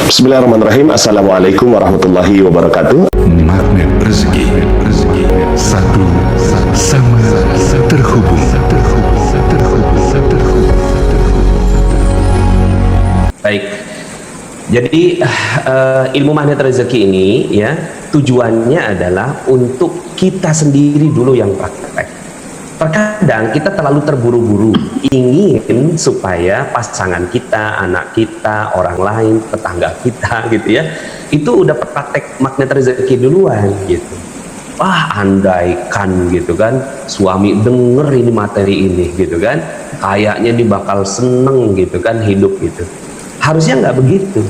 Bismillahirrahmanirrahim. Assalamualaikum warahmatullahi wabarakatuh. Magnet rezeki, satu sama terhubung. Baik, jadi ilmu magnet rezeki ini ya tujuannya adalah untuk kita sendiri dulu yang praktek. Terkadang kita terlalu terburu-buru ingin supaya pasangan kita, anak kita, orang lain, tetangga kita gitu ya, itu udah praktek magnet rezeki duluan gitu. Wah, andaikan gitu kan suami denger ini materi ini gitu kan, kayaknya dia bakal seneng gitu kan hidup gitu. Harusnya nggak begitu,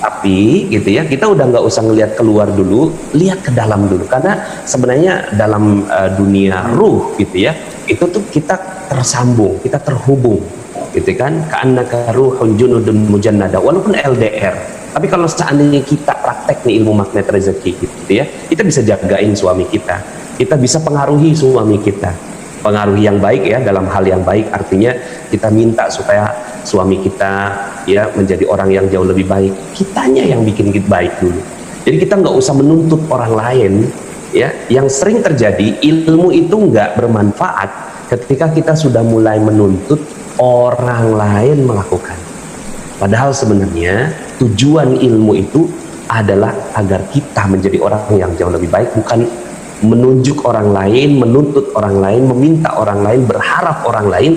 tapi gitu ya kita udah nggak usah ngelihat keluar dulu, lihat ke dalam dulu, karena sebenarnya dalam dunia ruh gitu ya, itu tuh kita tersambung, kita terhubung gitu kan, ka'annaka ruhun junudun mujannada, walaupun LDR. Tapi kalau seandainya kita praktek nih ilmu magnet rezeki gitu ya, kita bisa jagain suami kita bisa pengaruhi suami kita, pengaruhi yang baik ya, dalam hal yang baik, artinya kita minta supaya suami kita ya menjadi orang yang jauh lebih baik, kitanya yang bikin kita baik dulu. Jadi kita nggak usah menuntut orang lain ya. Yang sering terjadi, ilmu itu nggak bermanfaat ketika kita sudah mulai menuntut orang lain melakukan. Padahal sebenarnya tujuan ilmu itu adalah agar kita menjadi orang yang jauh lebih baik, bukan menunjuk orang lain, menuntut orang lain, meminta orang lain, berharap orang lain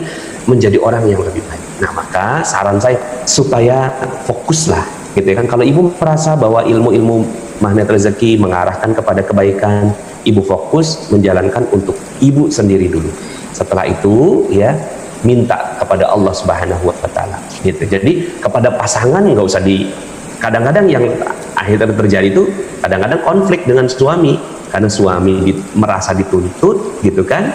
menjadi orang yang lebih baik. Nah, maka saran saya supaya fokuslah gitu ya kan. Kalau ibu merasa bahwa ilmu-ilmu magnet rezeki mengarahkan kepada kebaikan, ibu fokus menjalankan untuk ibu sendiri dulu. Setelah itu ya minta kepada Allah Subhanahu wa taala gitu. Jadi kepada pasangan nggak usah kadang-kadang yang akhirnya terjadi itu kadang-kadang konflik dengan suami karena suami merasa dituntut gitu kan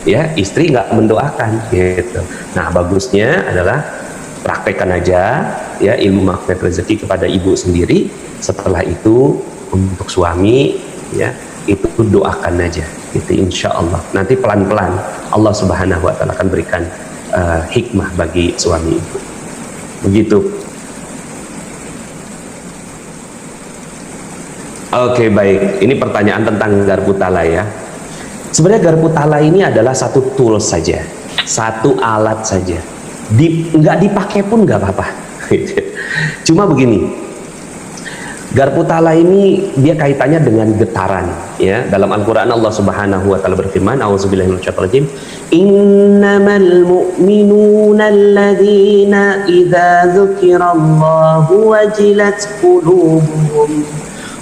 ya, istri nggak mendoakan gitu. Nah, bagusnya adalah praktekkan aja ya ilmu magnet rezeki kepada ibu sendiri. Setelah itu untuk suami ya itu doakan aja gitu, insya Allah nanti pelan-pelan Allah Subhanahu wa taala akan berikan hikmah bagi suami ibu. Begitu. Oke, baik. Ini pertanyaan tentang garpu tala ya. Sebenarnya garpu tala ini adalah satu tool saja, satu alat saja. Nggak dipakai pun nggak apa-apa. Cuma begini, garpu tala ini dia kaitannya dengan getaran. Ya, dalam Al-Quran Allah Subhanahu Wa Taala berfirman, "A'udzubillahi minasyaitonir rajim, innamal mu'minuna alladzina idza dzukirallahu wajilat qulubuhum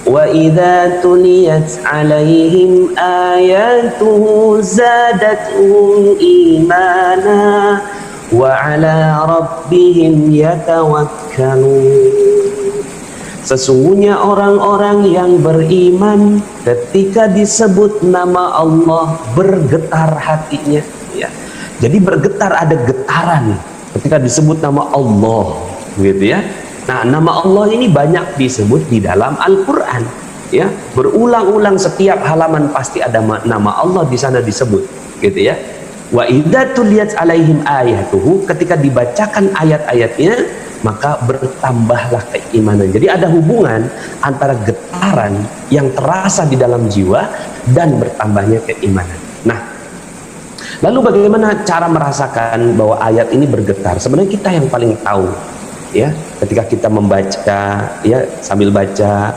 وَإِذَا تُلِيَتْ عَلَيْهِمْ آيَاتُهُ زَادَتْهُمْ إِيمَانًا وَعَلَى رَبِّهِمْ يَتَوَكَّلُونَ. Sesungguhnya orang-orang yang beriman ketika disebut nama Allah bergetar hatinya ya. Jadi bergetar, ada getaran ketika disebut nama Allah gitu ya. Nah, nama Allah ini banyak disebut di dalam Al-Quran ya, berulang-ulang, setiap halaman pasti ada nama Allah di sana disebut gitu ya. Wa idza tuliyat alaihim ayatuhu, ketika dibacakan ayat-ayatnya maka bertambahlah keimanan. Jadi ada hubungan antara getaran yang terasa di dalam jiwa dan bertambahnya keimanan. Nah, lalu bagaimana cara merasakan bahwa ayat ini bergetar? Sebenarnya kita yang paling tahu ya, ketika kita membaca ya, sambil baca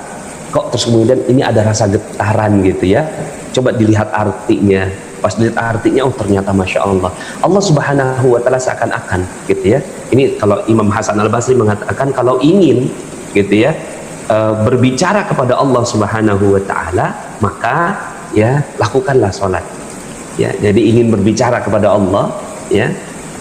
kok terus kemudian ini ada rasa getaran gitu ya, coba dilihat artinya. Pas dilihat artinya, oh ternyata Masya Allah, Allah Subhanahu Wa Taala seakan-akan gitu ya. Ini kalau Imam Hasan Al-Basri mengatakan kalau ingin gitu ya berbicara kepada Allah Subhanahu Wa Taala, maka ya lakukanlah sholat ya. Jadi ingin berbicara kepada Allah ya,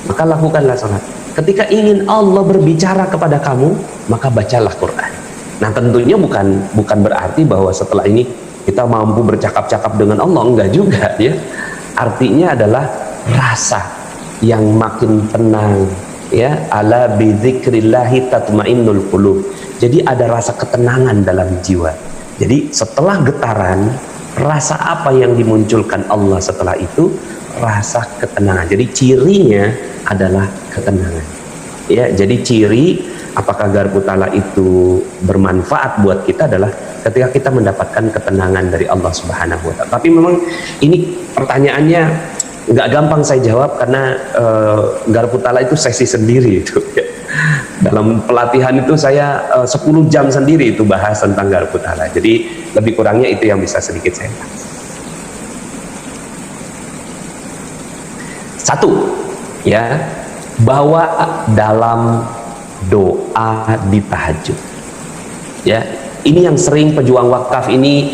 maka lakukanlah sholat. Ketika ingin Allah berbicara kepada kamu, maka bacalah Quran. Nah, tentunya bukan berarti bahwa setelah ini kita mampu bercakap-cakap dengan Allah, enggak juga ya. Artinya adalah rasa yang makin tenang ya, ala bidzikrillahi tatmainnul qulub. Jadi ada rasa ketenangan dalam jiwa. Jadi setelah getaran, rasa apa yang dimunculkan Allah setelah itu? Rasa ketenangan. Jadi cirinya adalah ketenangan ya. Jadi ciri apakah garpu tala itu bermanfaat buat kita adalah ketika kita mendapatkan ketenangan dari Allah Subhanahu wa Ta'ala. Tapi memang ini pertanyaannya nggak gampang saya jawab karena garpu tala itu sesi sendiri itu. Dalam pelatihan itu saya 10 jam sendiri itu bahas tentang garpu tala. Jadi lebih kurangnya itu yang bisa sedikit saya bahas. Satu, ya, bawa dalam doa di tahajud. Ya, ini yang sering pejuang wakaf ini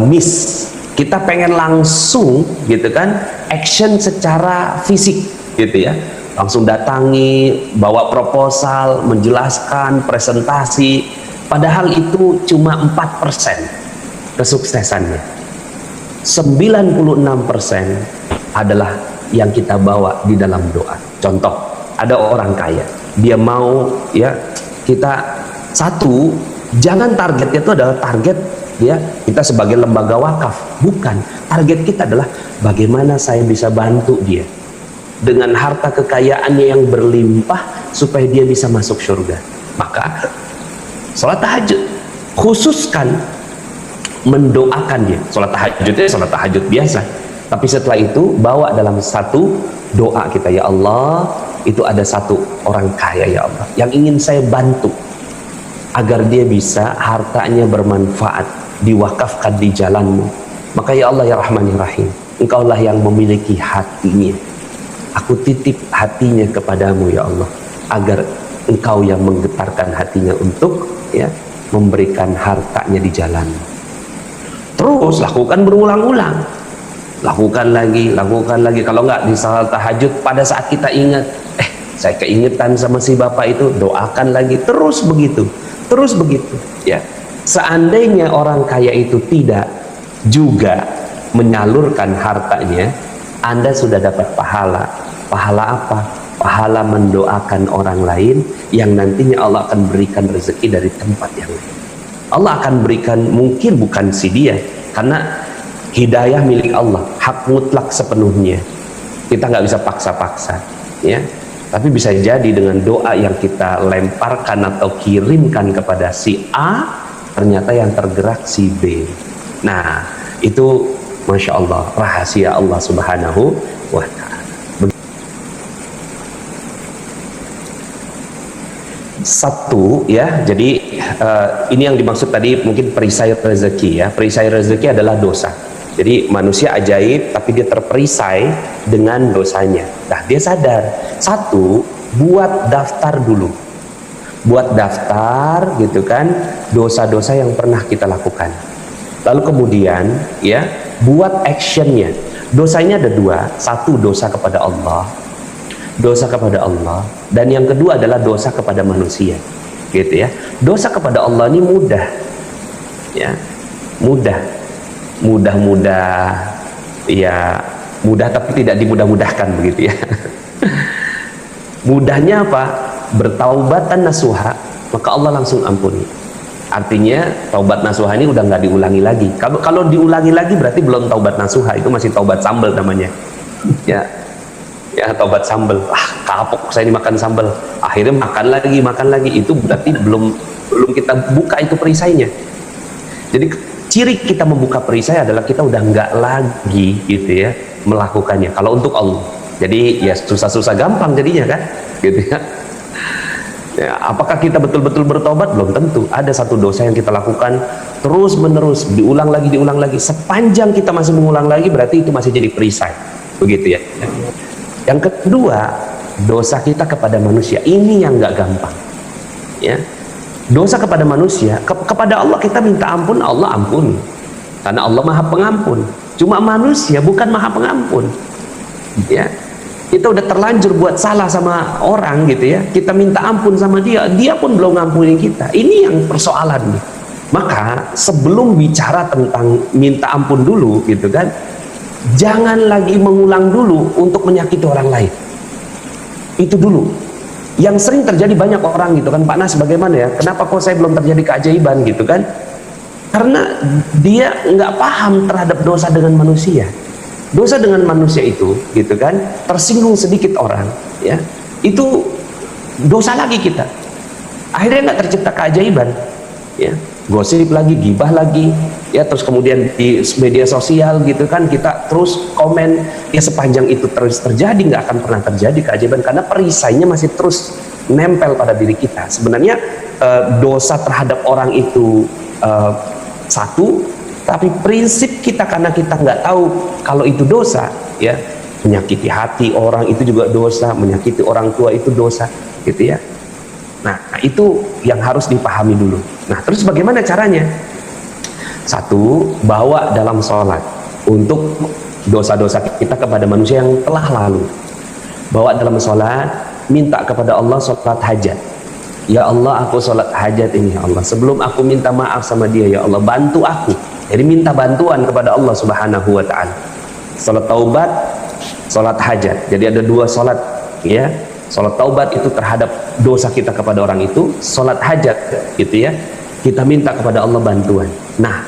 miss. Kita pengen langsung gitu kan, action secara fisik gitu ya, langsung datangi, bawa proposal, menjelaskan, presentasi, padahal itu cuma 4% kesuksesannya. 96% adalah yang kita bawa di dalam doa. Contoh, ada orang kaya, dia mau ya, kita satu, jangan targetnya itu adalah target ya kita sebagai lembaga wakaf, bukan. Target kita adalah bagaimana saya bisa bantu dia dengan harta kekayaannya yang berlimpah supaya dia bisa masuk surga. Maka sholat tahajud, khususkan mendoakan dia. Sholat tahajudnya sholat tahajud biasa, tapi setelah itu bawa dalam satu doa kita, ya Allah, itu ada satu orang kaya ya Allah yang ingin saya bantu agar dia bisa hartanya bermanfaat, diwakafkan di jalanmu. Maka ya Allah ya Rahman ya Rahim, Engkaulah yang memiliki hatinya, aku titip hatinya kepadamu ya Allah, agar Engkau yang menggetarkan hatinya untuk ya memberikan hartanya di jalanmu. Terus lakukan berulang-ulang, lakukan lagi. Kalau nggak di salat tahajud, pada saat kita ingat, saya keingetan sama si bapak itu, doakan lagi. Terus begitu ya. Seandainya orang kaya itu tidak juga menyalurkan hartanya, Anda sudah dapat pahala. Pahala apa? Pahala mendoakan orang lain yang nantinya Allah akan berikan rezeki dari tempat yang lain. Allah akan berikan, mungkin bukan si dia, karena hidayah milik Allah, hak mutlak sepenuhnya. Kita nggak bisa paksa-paksa, ya. Tapi bisa jadi dengan doa yang kita lemparkan atau kirimkan kepada si A, ternyata yang tergerak si B. Nah, itu Masya Allah, rahasia Allah Subhanahu wa Ta'ala. Satu ya, jadi ini yang dimaksud tadi mungkin perisai rezeki ya. Perisai rezeki adalah dosa. Jadi manusia ajaib tapi dia terperisai dengan dosanya. Nah, dia sadar. Satu, buat daftar dulu. Buat daftar gitu kan, dosa-dosa yang pernah kita lakukan. Lalu kemudian ya, buat actionnya. Dosanya ada dua. Satu, dosa kepada Allah. Dosa kepada Allah, dan yang kedua adalah dosa kepada manusia, gitu ya. Dosa kepada Allah ini mudah, ya, mudah ya, mudah tapi tidak dimudah-mudahkan begitu ya. Mudahnya apa? Bertaubatan nasuha, maka Allah langsung ampuni. Artinya taubat nasuha ini udah nggak diulangi lagi. Kalau diulangi lagi berarti belum taubat nasuha, itu masih taubat sambal namanya, ya. Ya, taubat sambal, kapok saya ini makan sambal, akhirnya makan lagi, itu berarti belum kita buka itu perisainya. Jadi ciri kita membuka perisai adalah kita udah nggak lagi gitu ya melakukannya. Kalau untuk Allah, jadi ya susah-susah gampang jadinya kan, gitu ya. Ya, apakah kita betul-betul bertobat? Belum tentu. Ada satu dosa yang kita lakukan terus menerus, diulang lagi. Sepanjang kita masih mengulang lagi, berarti itu masih jadi perisai, begitu ya. Yang kedua, dosa kita kepada manusia. Ini yang nggak gampang, ya. Dosa kepada manusia, kepada Allah kita minta ampun, Allah ampuni, karena Allah Maha Pengampun. Cuma manusia bukan Maha Pengampun, ya. Kita udah terlanjur buat salah sama orang gitu ya, kita minta ampun sama dia, dia pun belum ngampuni kita. Ini yang persoalan nih. Maka sebelum bicara tentang minta ampun dulu gitu kan, jangan lagi mengulang dulu untuk menyakiti orang lain. Itu dulu. Yang sering terjadi banyak orang gitu kan, Pak Nas bagaimana ya? Kenapa kok saya belum terjadi keajaiban gitu kan? Karena dia nggak paham terhadap dosa dengan manusia. Dosa dengan manusia itu gitu kan, tersinggung sedikit orang ya, itu dosa lagi kita. akhirnya nggak tercipta keajaiban, ya, gosip lagi, gibah lagi, ya, terus kemudian di media sosial gitu kan kita terus komen, ya sepanjang itu terus terjadi nggak akan pernah terjadi keajaiban karena perisainya masih terus nempel pada diri kita. Sebenarnya dosa terhadap orang itu satu, tapi prinsip kita karena kita nggak tahu kalau itu dosa, ya, menyakiti hati orang itu juga dosa, menyakiti orang tua itu dosa, gitu ya. Nah, itu yang harus dipahami dulu. Nah, terus bagaimana caranya? Satu, bawa dalam sholat untuk dosa-dosa kita kepada manusia yang telah lalu. Bawa dalam sholat, minta kepada Allah sholat hajat. Ya Allah, aku sholat hajat ini ya Allah. Sebelum aku minta maaf sama dia, ya Allah, bantu aku. Jadi minta bantuan kepada Allah Subhanahu wa ta'ala. Sholat taubat, sholat hajat. Jadi ada dua sholat, ya. Sholat taubat itu terhadap dosa kita kepada orang itu, sholat hajat gitu ya, kita minta kepada Allah bantuan. Nah,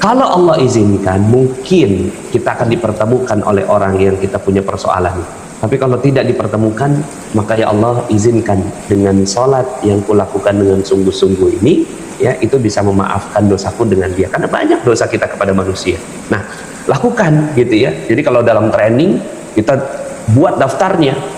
kalau Allah izinkan, mungkin kita akan dipertemukan oleh orang yang kita punya persoalan. Tapi kalau tidak dipertemukan, maka ya Allah izinkan dengan sholat yang kulakukan dengan sungguh-sungguh ini, ya, itu bisa memaafkan dosaku dengan dia, karena banyak dosa kita kepada manusia. Nah, lakukan gitu ya. Jadi kalau dalam training kita buat daftarnya,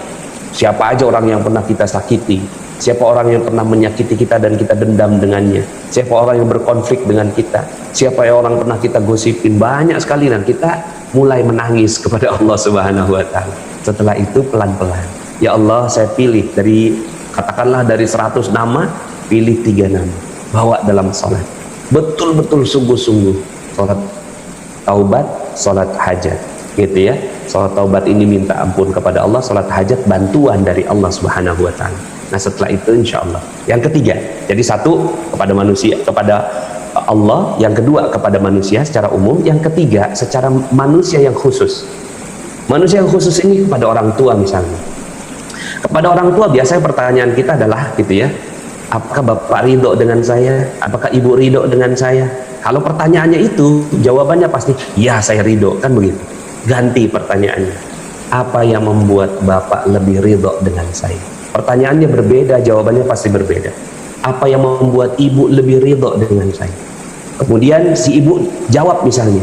siapa aja orang yang pernah kita sakiti, siapa orang yang pernah menyakiti kita dan kita dendam dengannya, siapa orang yang berkonflik dengan kita, siapa yang orang pernah kita gosipin, banyak sekali, dan kita mulai menangis kepada Allah Subhanahu wa ta'ala. Setelah itu pelan-pelan, ya Allah, saya pilih dari, katakanlah dari 100 nama, pilih 3 nama, bawa dalam sholat, betul-betul sungguh-sungguh, sholat taubat, sholat hajat, gitu ya. Sholat taubat ini minta ampun kepada Allah, sholat hajat bantuan dari Allah Subhanahu wa ta'ala. Nah, setelah itu insya Allah. Yang ketiga, jadi satu kepada manusia, kepada Allah, yang kedua kepada manusia secara umum, yang ketiga secara manusia yang khusus. Manusia yang khusus ini kepada orang tua misalnya. Kepada orang tua biasanya pertanyaan kita adalah gitu ya, apakah Bapak ridho dengan saya? Apakah Ibu ridho dengan saya? Kalau pertanyaannya itu, jawabannya pasti ya, saya ridho, kan begitu. Ganti pertanyaannya, apa yang membuat Bapak lebih ridho dengan saya? Pertanyaannya berbeda, jawabannya pasti berbeda. Apa yang membuat Ibu lebih ridho dengan saya? Kemudian si Ibu jawab misalnya,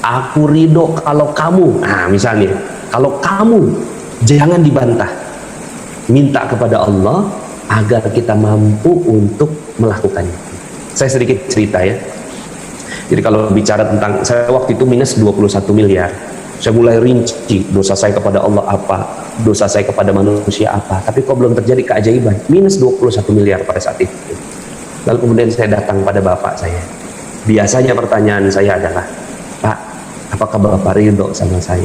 aku ridho kalau kamu, nah misalnya, kalau kamu, jangan dibantah. Minta kepada Allah agar kita mampu untuk melakukannya. Saya sedikit cerita ya. Jadi kalau bicara tentang, saya waktu itu minus 21 miliar. Saya mulai rinci dosa saya kepada Allah apa, dosa saya kepada manusia apa, tapi kok belum terjadi keajaiban. Minus 21 miliar pada saat itu. Lalu kemudian saya datang pada bapak saya. Biasanya pertanyaan saya adalah, Pak, apakah Bapak ridho sama saya?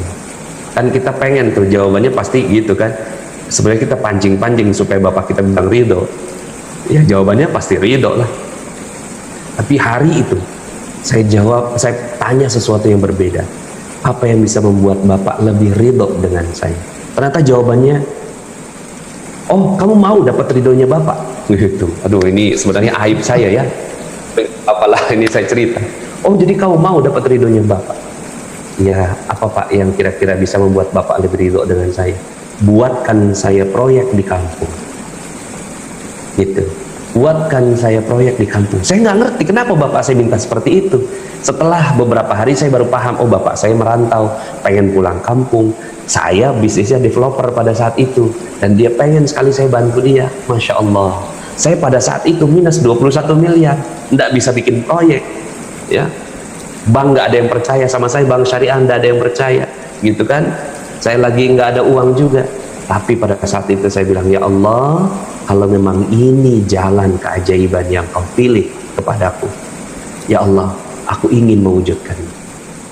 Kan kita pengen tuh jawabannya pasti gitu kan. Sebenarnya kita pancing-pancing supaya bapak kita bilang ridho. Ya jawabannya pasti ridho lah. Tapi hari itu saya jawab, saya tanya sesuatu yang berbeda. Apa yang bisa membuat bapak lebih ridho dengan saya? Ternyata jawabannya, oh kamu mau dapat ridhonya bapak? Gitu. Aduh, ini sebenarnya aib saya ya. Apalah ini saya cerita. Oh jadi kamu mau dapat ridhonya bapak? Ya, apa Pak yang kira-kira bisa membuat bapak lebih ridho dengan saya? Buatkan saya proyek di kampung. Gitu. Buatkan saya proyek di kampung. Saya nggak ngerti kenapa bapak saya minta seperti itu. Setelah beberapa hari saya baru paham, oh bapak saya merantau, pengen pulang kampung. Saya bisnisnya developer pada saat itu, dan dia pengen sekali saya bantu dia. Masya Allah. Saya pada saat itu minus 21 miliar, nggak bisa bikin proyek. Ya, bank nggak ada yang percaya sama saya, bank syariah nggak ada yang percaya, gitu kan? Saya lagi nggak ada uang juga. Tapi pada saat itu saya bilang, ya Allah, kalau memang ini jalan keajaiban yang kau pilih kepadaku, ya Allah, aku ingin mewujudkannya.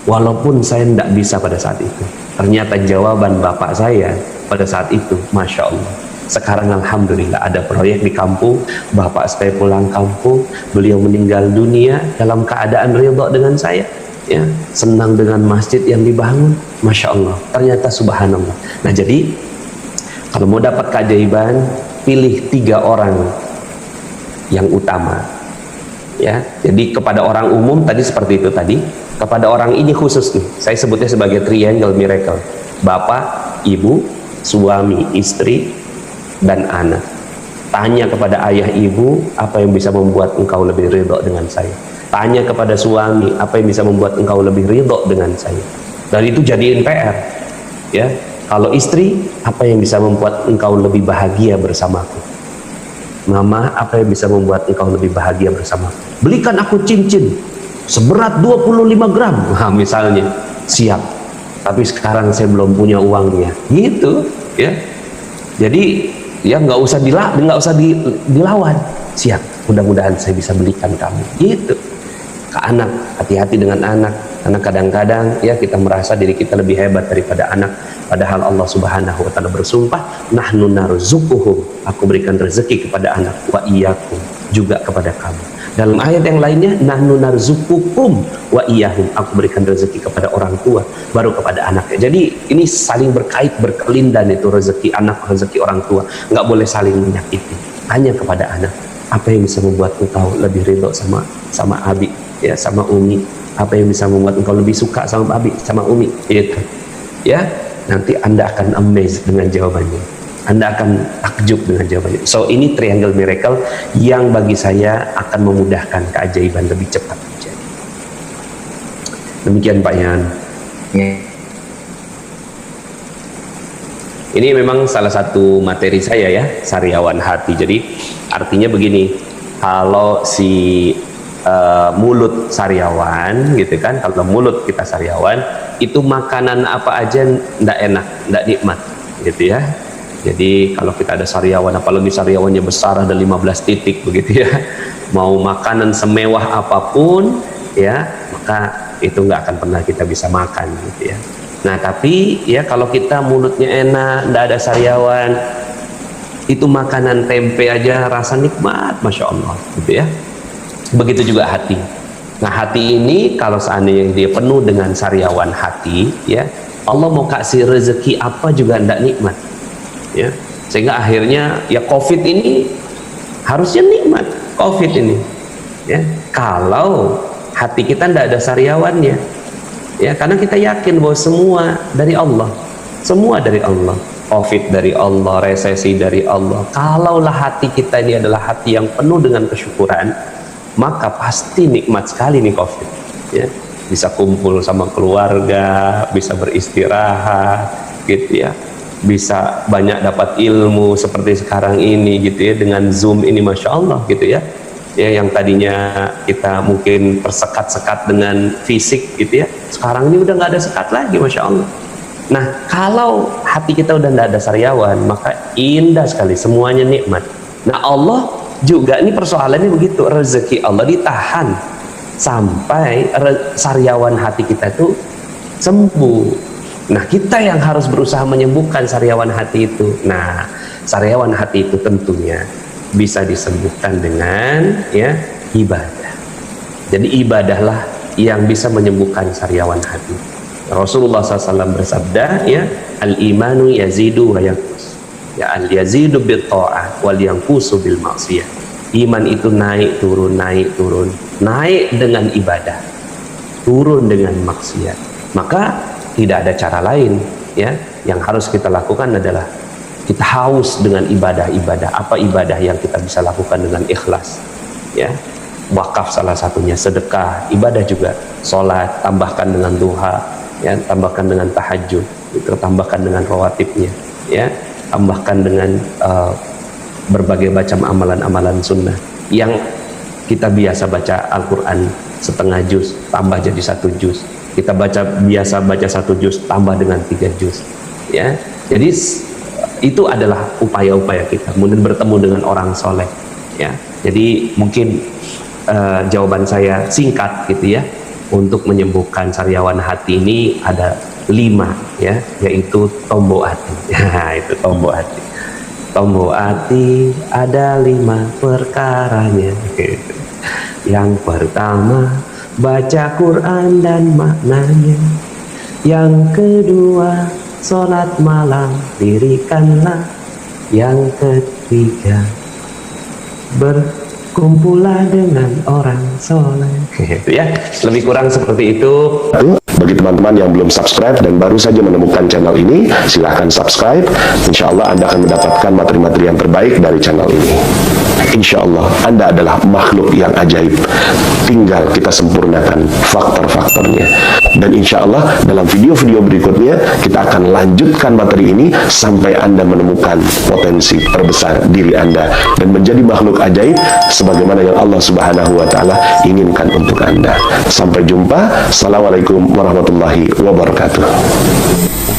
Walaupun saya tidak bisa pada saat itu. Ternyata jawaban bapak saya pada saat itu, Masya Allah. Sekarang Alhamdulillah ada proyek di kampung, bapak saya pulang kampung, beliau meninggal dunia dalam keadaan ridha dengan saya. Ya, senang dengan masjid yang dibangun, Masya Allah. Ternyata subhanallah. Nah jadi, kalau mau dapat keajaiban, pilih 3 orang yang utama. Ya, jadi kepada orang umum tadi seperti itu tadi, kepada orang ini khusus nih, saya sebutnya sebagai triangle miracle. Bapak, ibu, suami, istri, dan anak. Tanya kepada ayah ibu, apa yang bisa membuat engkau lebih ridho dengan saya. Tanya kepada suami, apa yang bisa membuat engkau lebih ridho dengan saya. Dan itu jadiin PR. Ya, kalau istri, apa yang bisa membuat engkau lebih bahagia bersamaku. Mama, apa yang bisa membuat engkau lebih bahagia bersamaku. Belikan aku cincin seberat 25 gram. Nah, misalnya, siap. Tapi sekarang saya belum punya uangnya. Gitu, ya. Jadi ya nggak usah dilawan, siap, mudah-mudahan saya bisa belikan kamu, gitu. Ke anak, hati-hati dengan anak, karena kadang-kadang ya kita merasa diri kita lebih hebat daripada anak, padahal Allah Subhanahu wa Ta'ala bersumpah, nahnu narzuquhum, aku berikan rezeki kepada anak, wa iyyakum, juga kepada kamu. Dalam ayat yang lainnya, nahnu narzuqukum wa iyyahum, aku berikan rezeki kepada orang tua, baru kepada anaknya. Jadi ini saling berkait, berkelindan itu rezeki anak, rezeki orang tua, nggak boleh saling menyakiti. Hanya kepada anak, apa yang bisa membuat engkau lebih ridho sama Abi, ya, sama Umi, apa yang bisa membuat engkau lebih suka sama Abi, sama Umi, itu, ya. Nanti Anda akan amazed dengan jawabannya. Anda akan takjub dengan jawabannya. So ini triangle miracle yang bagi saya akan memudahkan keajaiban lebih cepat terjadi. Demikian Pak Yan. Ini memang salah satu materi saya ya, sariawan hati. Jadi artinya begini, kalau si mulut sariawan gitu kan, kalau mulut kita sariawan, itu makanan apa aja ndak enak, ndak nikmat gitu ya. Jadi kalau kita ada sariawan, apalagi sariawannya besar, ada 15 titik begitu ya, mau makanan semewah apapun ya, maka itu nggak akan pernah kita bisa makan gitu ya. Nah tapi ya kalau kita mulutnya enak, nggak ada sariawan, itu makanan tempe aja rasa nikmat, Masya Allah gitu ya. Begitu juga hati. Nah hati ini kalau seandainya dia penuh dengan sariawan hati ya, Allah mau kasih rezeki apa juga ndak nikmat ya, sehingga akhirnya ya COVID ini harusnya nikmat, COVID ini ya, kalau hati kita ndak ada sariawannya ya, karena kita yakin bahwa semua dari Allah, semua dari Allah, COVID dari Allah, resesi dari Allah. Kalaulah hati kita ini adalah hati yang penuh dengan kesyukuran, maka pasti nikmat sekali nih COVID ya, bisa kumpul sama keluarga, bisa beristirahat gitu ya, bisa banyak dapat ilmu seperti sekarang ini gitu ya, dengan Zoom ini Masya Allah gitu ya, ya yang tadinya kita mungkin tersekat-sekat dengan fisik gitu ya, sekarang ini udah nggak ada sekat lagi Masya Allah. Nah kalau hati kita udah nggak ada sariawan, maka indah sekali, semuanya nikmat. Nah Allah juga, ini persoalannya begitu, rezeki Allah ditahan sampai sariawan hati kita tuh sembuh. Nah kita yang harus berusaha menyembuhkan sariawan hati itu. Nah sariawan hati itu tentunya bisa disembuhkan dengan ya ibadah. Jadi ibadahlah yang bisa menyembuhkan sariawan hati. Rasulullah SAW bersabda ya, al-imanu yazidu wa yanqus, ya al-yazidu bil ta'ah wal yanqusu bil maksiyah. Iman itu naik turun, naik turun, naik dengan ibadah, turun dengan maksiat. Maka tidak ada cara lain ya, yang harus kita lakukan adalah kita haus dengan ibadah-ibadah. Apa ibadah yang kita bisa lakukan dengan ikhlas ya, wakaf salah satunya, sedekah, ibadah juga, sholat, tambahkan dengan duha ya, tambahkan dengan tahajud, itu tambahkan dengan rawatibnya ya, tambahkan dengan berbagai macam amalan-amalan sunnah. Yang kita biasa baca Al-Quran setengah juz, tambah jadi 1 juz. Kita biasa baca 1 juz, tambah dengan 3 juz ya. Jadi itu adalah upaya-upaya kita kemudian bertemu dengan orang soleh ya. Jadi mungkin jawaban saya singkat gitu ya, untuk menyembuhkan sariawan hati ini ada 5 ya, yaitu tombo hati. Ya, itu tombo hati. Tombo hati ada 5 perkaranya. Yang pertama, baca Quran dan maknanya. Yang kedua, sholat malam dirikanlah. Yang ketiga, berkumpullah dengan orang soleh. Ya, lebih kurang seperti itu. Bagi teman-teman yang belum subscribe dan baru saja menemukan channel ini, silahkan subscribe. Insya Allah Anda akan mendapatkan materi-materi yang terbaik dari channel ini. Insya Allah Anda adalah makhluk yang ajaib, tinggal kita sempurnakan faktor-faktornya. Dan insya Allah dalam video-video berikutnya kita akan lanjutkan materi ini sampai Anda menemukan potensi terbesar diri Anda dan menjadi makhluk ajaib sebagaimana yang Allah Subhanahu wa Ta'ala inginkan untuk Anda. Sampai jumpa. Assalamualaikum warahmatullahi wabarakatuh.